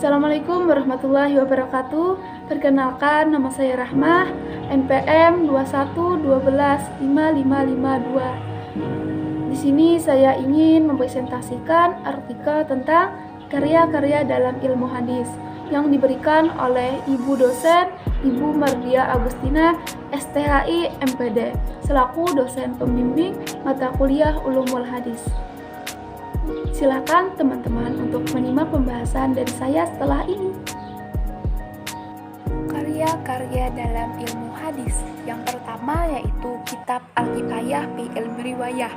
Assalamualaikum warahmatullahi wabarakatuh. Perkenalkan, nama saya Rahmah, NPM 21125552. Di sini saya ingin mempresentasikan artikel tentang karya-karya dalam ilmu hadis yang diberikan oleh Ibu dosen Ibu Mardia Agustina, STHI MPD, selaku dosen pembimbing mata kuliah Ulumul Hadis. Silakan teman-teman untuk menyimak pembahasan dari saya setelah ini. Karya-karya dalam ilmu hadis. Yang pertama yaitu Kitab Al-Kifayah fi Ilmi Riwayah,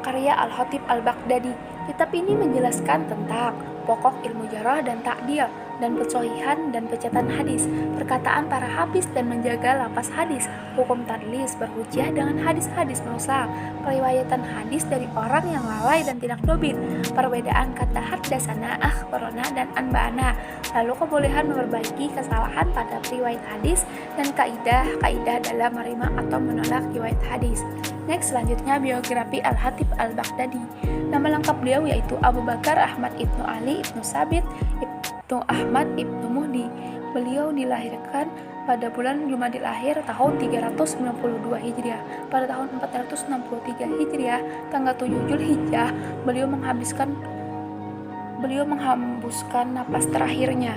karya Al-Khatib Al-Baghdadi. Kitab ini menjelaskan tentang pokok ilmu jarah dan ta'dil dan pesohihan dan pecatan hadis, perkataan para hafiz dan menjaga lapas hadis, hukum tadlis, berhujjah dengan hadis-hadis mursal, periwayatan hadis dari orang yang lalai dan tidak dobit, perbedaan kata haddatsana, akhbarana, dan anba'ana, lalu kebolehan memperbaiki kesalahan pada riwayat hadis dan kaidah-kaidah dalam menerima atau menolak riwayat hadis. Next, selanjutnya biografi Al-Khatib Al-Baghdadi. Nama lengkap beliau yaitu Abu Bakar Ahmad Ibnu Ali Ibnu Sabit Ibnu Ahmad Ibnu Muhdi. Beliau dilahirkan pada bulan Jumadil Akhir tahun 392 Hijriah. Pada tahun 463 Hijriah, tanggal 7 Zulhijjah, beliau menghembuskan napas terakhirnya.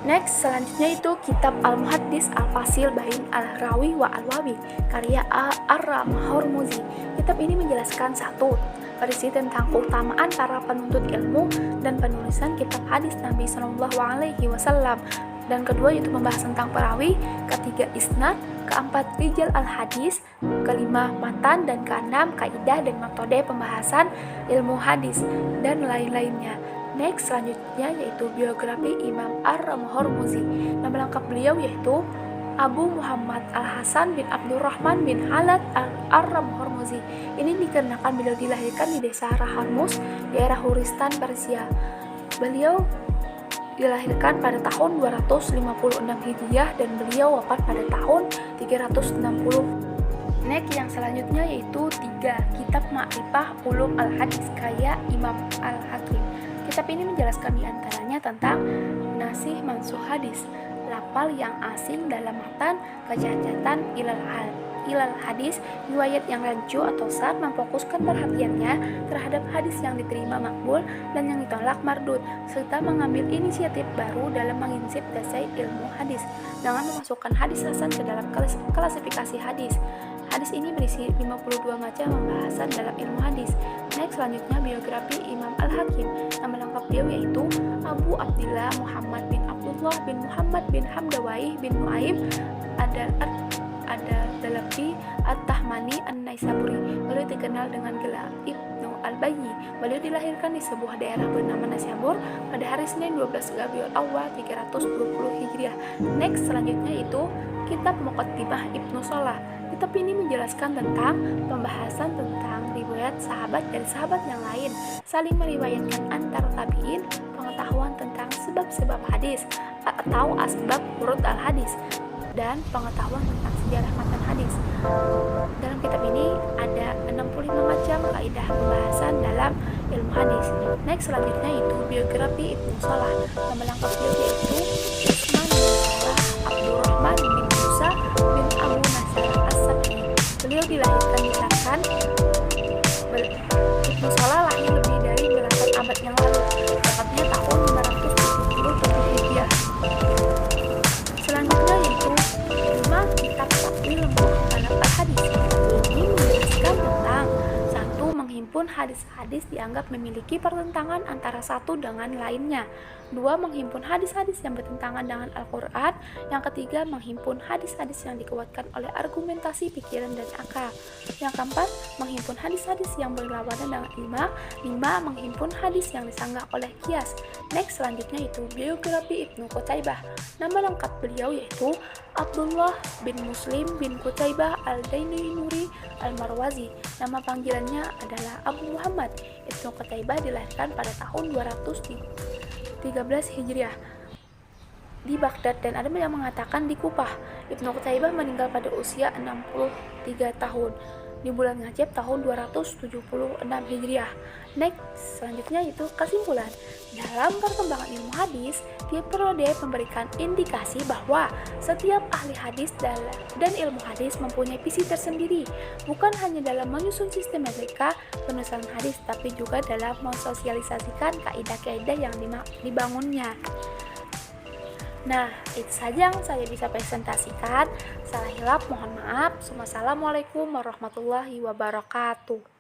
Next, selanjutnya itu Kitab Al-Muhaddis Al-Fasil Bain Al-Rawi wa Al-Wawi, karya Ar-Ramah-Hurmuzi. Kitab ini menjelaskan satu, berisi tentang keutamaan para penuntut ilmu dan penulisan kitab hadis Nabi SAW. Dan kedua yaitu membahas tentang perawi, ketiga isnad, keempat rijal al-hadis, kelima matan, dan keenam kaidah dan metode pembahasan ilmu hadis dan lain-lainnya. Next, selanjutnya yaitu biografi Imam Ar-Ramah-Hurmuzi. Nama lengkap beliau yaitu Abu Muhammad Al-Hasan bin Abdurrahman bin Halad Ar-Ramah-Hurmuzi. Ini dikarenakan beliau dilahirkan di desa Raharmus, daerah Huristan, Persia. Beliau dilahirkan pada tahun 256 Hijriah dan beliau wafat pada tahun 360. Next, yang selanjutnya yaitu 3 Kitab Ma'rifah Ulum Al-Hadis karya Imam Al-Hakim. Kitab ini menjelaskan diantaranya tentang nasih mansuh hadis, lafal yang asing dalam matan, kecacatan ilal hadis, riwayat yang rancu atau sahih, memfokuskan perhatiannya terhadap hadis yang diterima makbul dan yang ditolak mardud, serta mengambil inisiatif baru dalam menginsip dasar ilmu hadis dengan memasukkan hadis hasan ke dalam klasifikasi hadis. Hadis ini berisi 52 macam pembahasan dalam ilmu hadis. Next, selanjutnya biografi Imam Al-Hakim. Nama lengkap beliau yaitu Abu Abdillah Muhammad bin Abdullah bin Muhammad bin Hamdawai bin Nuaim Ad-Dalabi At-Tahmani An-Naisaburi. Beliau dikenal dengan gelar Ibnu Al-Bayyi. Beliau dilahirkan di sebuah daerah bernama Naisabur pada hari Senin 12 Rabiul Awal 320 Hijriah. Next, selanjutnya itu Kitab Muqaddimah Ibnu Salah. Kitab ini menjelaskan tentang pembahasan tentang riwayat sahabat dari sahabat yang lain, saling meriwayatkan antar tabi'in, pengetahuan tentang sebab-sebab hadis atau asbab urut al-hadis, dan pengetahuan tentang sejarah matan hadis. Dalam kitab ini ada 65 macam kaidah pembahasan dalam ilmu hadis. Next, selanjutnya itu biografi Ibnu Salah. Nama lengkap beliau yaitu Utsman bin Salah Abdurrahman bin Musa bin Abu Nasr As-Sab'i. Beliau dilahirkan di Sakan. Ibnu Salah lahir lebih dari 8 abad yang lalu, tepatnya tahun 570 Hijriah. Selanjutnya yaitu 5 Kitab Takwil Mukhtalaf Al-Hadis. Ini menjelaskan tentang satu, menghimpun hadis-hadis dianggap memiliki pertentangan antara satu dengan lainnya. 2. Menghimpun hadis-hadis yang bertentangan dengan Al-Quran. Yang ketiga, menghimpun hadis-hadis yang dikuatkan oleh argumentasi pikiran dan akal. Yang keempat, menghimpun hadis-hadis yang berlawanan dengan ilmu. 5. Menghimpun hadis yang disanggah oleh kias. Next, selanjutnya itu biografi Ibnu Qutaibah. Nama lengkap beliau yaitu Abdullah bin Muslim bin Qutaibah Al-Dainuri Al-Marwazi. Nama panggilannya adalah Abu Muhammad. Ibnu Qutaibah dilahirkan pada tahun 213 Hijriah di Baghdad, dan ada yang mengatakan di Kufah. Ibnu Qutaibah meninggal pada usia 63 tahun. di bulan Rajab tahun 276 Hijriah. Next, selanjutnya itu kesimpulan. Dalam perkembangan ilmu hadis, tiap periode memberikan indikasi bahwa setiap ahli hadis dan ilmu hadis mempunyai visi tersendiri, bukan hanya dalam menyusun sistematika penulisan hadis, tapi juga dalam mensosialisasikan kaidah-kaidah yang dibangunnya. Nah, itu saja yang saya bisa presentasikan. Salah hilap mohon maaf. Wassalamualaikum warahmatullahi wabarakatuh.